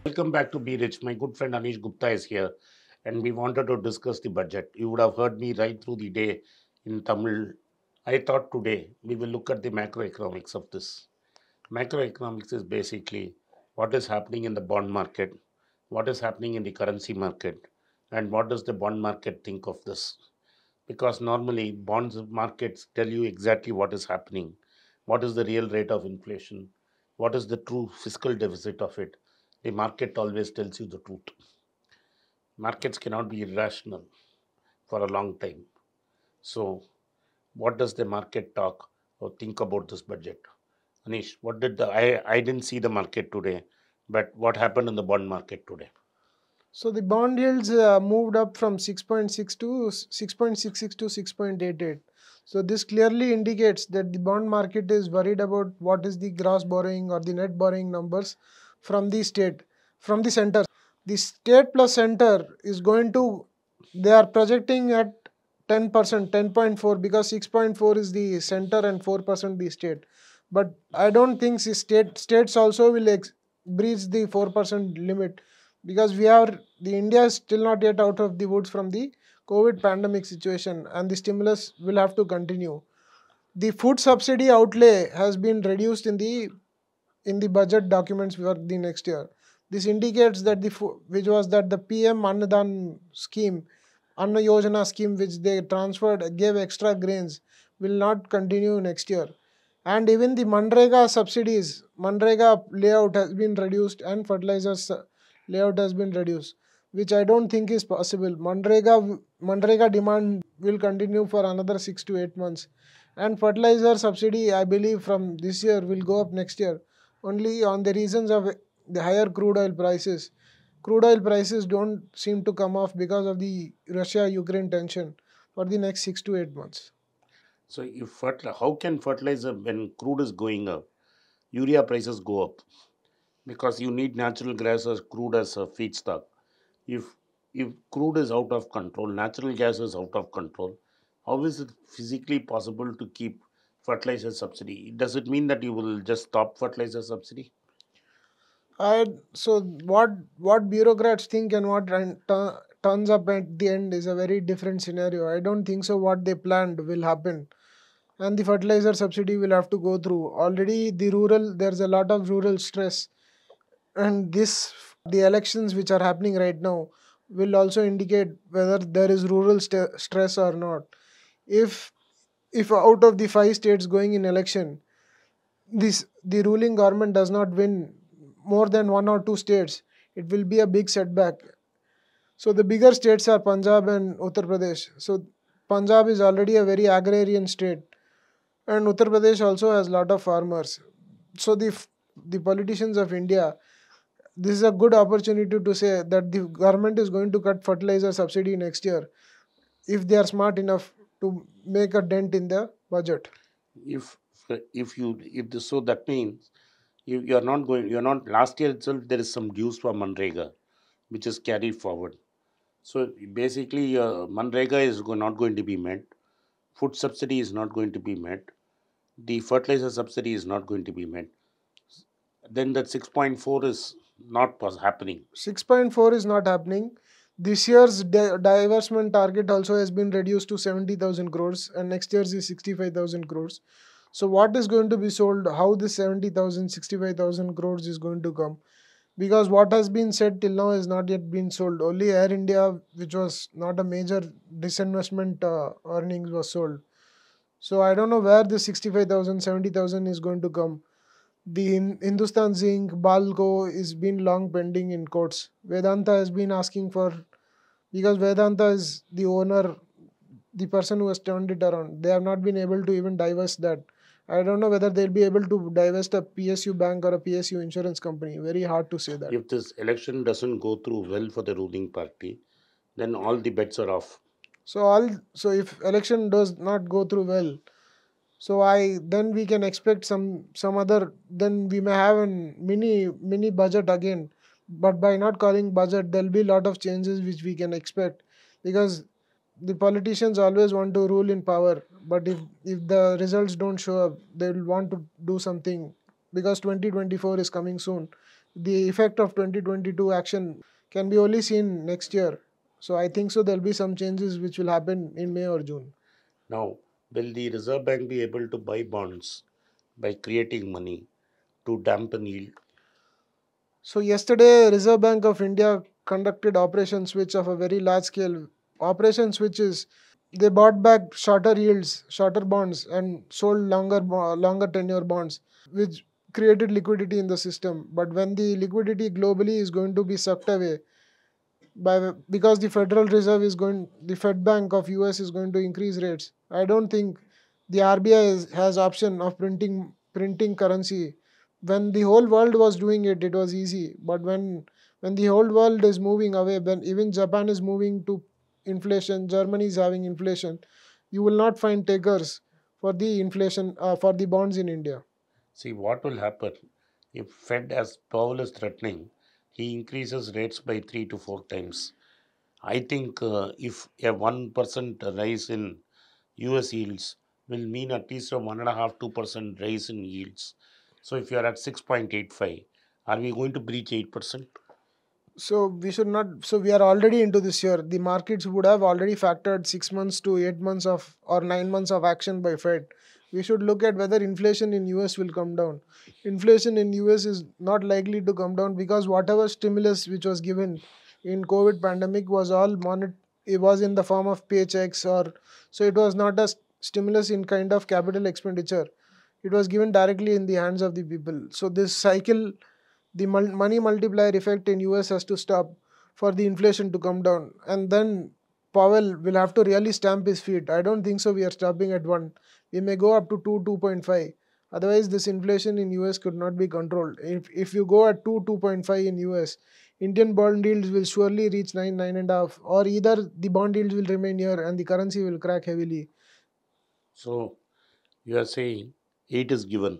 Welcome back to Be Rich. My good friend Anish Gupta is here, and we wanted to discuss the budget. You would have heard me right through the day in Tamil. I thought today we will look at the macroeconomics of this. Macroeconomics is basically what is happening in the bond market, what is happening in the currency market, and what does the bond market think of this. Because normally bonds markets tell you exactly what is happening, what is the real rate of inflation, what is the true fiscal deficit of it. The market always tells you the truth. Markets cannot be irrational for a long time. So what does the market talk or think about this budget? Anish, what did the I didn't see the market today, but what happened in the bond market today? So the bond yields moved up from 6.6 to 6.66 to 6.88. So this clearly indicates that the bond market is worried about what is the gross borrowing or the net borrowing numbers from the state, from the center. The state plus center is going to, they are projecting at 10%, 10.4, because 6.4 is the center and 4% the state. But I don't think the states also will breach the 4% limit, because the India is still not yet out of the woods from the COVID pandemic situation, and the stimulus will have to continue. The food subsidy outlay has been reduced in the budget documents for the next year. This indicates that which was that the PM Annadan scheme, Anna Yojana scheme, which they transferred, gave extra grains, will not continue next year. And even the Manrega subsidies, Manrega layout has been reduced, and fertilizers layout has been reduced, which I don't think is possible. Manrega demand will continue for another 6 to 8 months, and fertilizer subsidy, I believe, from this year will go up next year, only on the reasons of the higher crude oil prices. Crude oil prices don't seem to come off because of the Russia-Ukraine tension for the next 6 to 8 months. So if how can fertilizer when crude is going up, urea prices go up? Because you need natural gas as crude as a feedstock. If if crude is out of control, natural gas is out of control, how is it physically possible to keep fertilizer subsidy? Does it mean that you will just stop fertilizer subsidy? I so what bureaucrats think and what turns up at the end is a very different scenario. I don't think so. What they planned will happen, and the fertilizer subsidy will have to go through. Already, there's a lot of rural stress, and the elections which are happening right now will also indicate whether there is rural stress or not. If if out of the five states going in election, the ruling government does not win more than one or two states, it will be a big setback. So the bigger states are Punjab and Uttar Pradesh. So Punjab is already a very agrarian state, and Uttar Pradesh also has a lot of farmers. So the politicians of India, this is a good opportunity to say that the government is going to cut fertilizer subsidy next year if they are smart enough to make a dent in the budget. If so that means you're not going, you're not, last year itself there is some dues for Manrega which is carried forward. So basically Manrega is not going to be met, food subsidy is not going to be met, the fertilizer subsidy is not going to be met, then that 6.4 is not happening. 6.4 is not happening. This year's divestment target also has been reduced to 70,000 crores, and next year's is 65,000 crores. So, what is going to be sold? How this 70,000, 65,000 crores is going to come? Because what has been said till now has not yet been sold. Only Air India, which was not a major disinvestment earnings, was sold. So, I don't know where the 65,000, 70,000 is going to come. The Hindustan Zinc, Balco is been long pending in courts. Vedanta has been asking for, because Vedanta is the owner, the person who has turned it around. They have not been able to even divest that. I don't know whether they'll be able to divest a PSU bank or a PSU insurance company. Very hard to say that. If this election doesn't go through well for the ruling party, then all the bets are off. So if election does not go through well, so I then we can expect some other, then we may have a mini budget again, but by not calling budget, there'll be a lot of changes which we can expect, because the politicians always want to rule in power, but if the results don't show up, they will want to do something, because 2024 is coming soon, The effect of 2022 action can be only seen next year. So I think so there'll be some changes which will happen in May or June. Now, will the Reserve Bank be able to buy bonds by creating money to dampen yield? So yesterday, Reserve Bank of India conducted operation switch of a very large scale. Operation switch is they bought back shorter yields, shorter bonds, and sold longer tenure bonds, which created liquidity in the system. But when the liquidity globally is going to be sucked away by because the Federal Reserve is going, the Fed Bank of US is going to increase rates. I don't think the RBI has option of printing currency. When the whole world was doing it, it was easy. But when the whole world is moving away, when even Japan is moving to inflation, Germany is having inflation, you will not find takers for the inflation for the bonds in India. See what will happen if Fed, as Powell is threatening, he increases rates by 3 to 4 times. I think if a 1% rise in US yields will mean at least a 1.5 2% rise in yields. So if you are at 6.85, are we going to breach 8%? So we should not. So we are already into this year. The markets would have already factored 6 months to 8 months of or 9 months of action by Fed. We should look at whether inflation in US will come down. Inflation in US is not likely to come down because whatever stimulus which was given in COVID pandemic was all it was in the form of paychecks, or so it was not a stimulus in kind of capital expenditure. It was given directly in the hands of the people. So this cycle, the money multiplier effect in US has to stop for the inflation to come down, and then Powell will have to really stamp his feet. I don't think so we are stopping at 1. We may go up to 2, 2.5. Otherwise this inflation in US could not be controlled. If you go at 2, 2.5 in US, Indian bond yields will surely reach 9, 9.5, or either the bond yields will remain here and the currency will crack heavily. So you are saying 8 is given.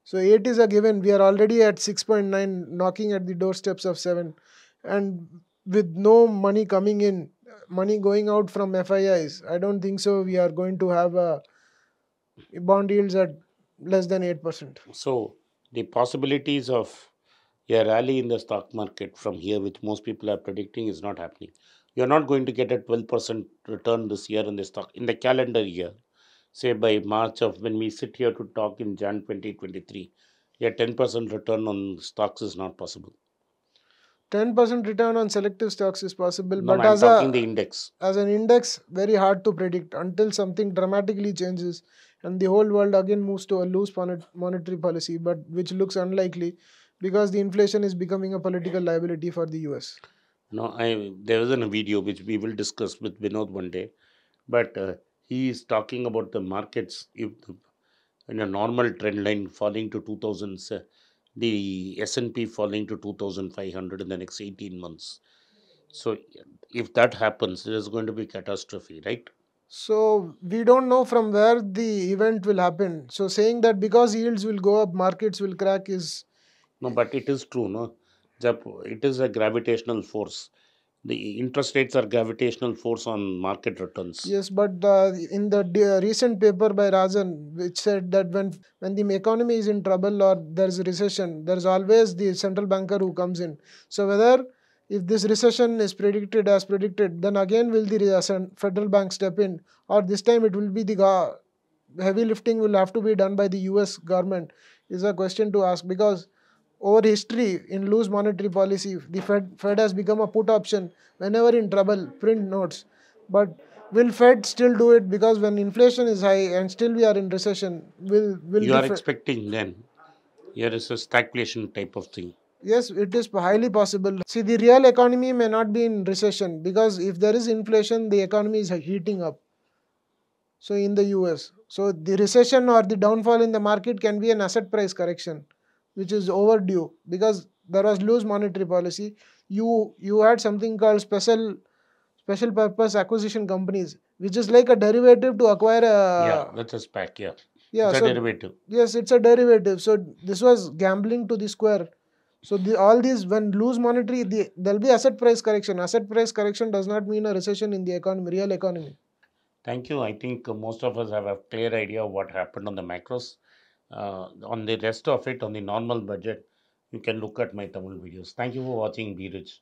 So 8 is a given. We are already at 6.9, knocking at the doorsteps of 7. And with no money coming in, money going out from FIIs, I don't think so we are going to have a bond yields at less than 8%. So the possibilities of a rally in the stock market from here, which most people are predicting, is not happening. You're not going to get a 12% return this year in the stock in the calendar year. Say by March of when we sit here to talk in Jan 2023, a 10% return on stocks is not possible. 10% return on selective stocks is possible, No, but no, I'm talking the index. as an index, very hard to predict until something dramatically changes and the whole world again moves to a loose monetary policy, but which looks unlikely because the inflation is becoming a political liability for the US. No, there was a video which we will discuss with Vinod one day, but he is talking about the markets if in a normal trend line falling to 2000s, the S&P falling to 2500 in the next 18 months. So if that happens, it is going to be catastrophe, right? So we don't know from where the event will happen. So saying that because yields will go up, markets will crack is No, but it is true, no? It is a gravitational force. The interest rates are gravitational force on market returns. yes, but in the recent paper by Rajan, which said that when the economy is in trouble or there's a recession, there's always the central banker who comes in. So whether if this recession is predicted as predicted, then again will the federal bank step in, or this time it will be the heavy lifting will have to be done by the US government, is a question to ask because over history in loose monetary policy, the Fed has become a put option whenever in trouble, print notes. But will Fed still do it because when inflation is high and still we are in recession, will You the are Fed? expecting then here is a stagflation type of thing. Yes, it is highly possible. See, the real economy may not be in recession because if there is inflation, the economy is heating up. So in the US, so the recession or the downfall in the market can be an asset price correction, which is overdue because there was loose monetary policy. You had something called special purpose acquisition companies, which is like a derivative to acquire Yeah, a that's a SPAC. Yeah, yeah. it's a So derivative. yes, it's a derivative. So this was gambling to the square. So all these when loose monetary, there'll be asset price correction. Asset price correction does not mean a recession in the economy, real economy. Thank you. I think most of us have a clear idea of what happened on the macros. On the rest of it, on the normal budget, You can look at my Tamil videos. Thank you for watching. Be rich.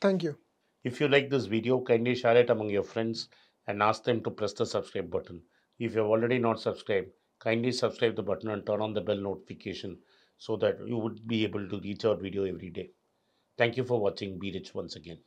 Thank you. If you like this video, kindly share it among your friends and ask them to press the subscribe button. If you have already not subscribed, kindly subscribe the button and turn on the bell notification so that you would be able to reach our video every day. Thank you for watching. Be rich once again.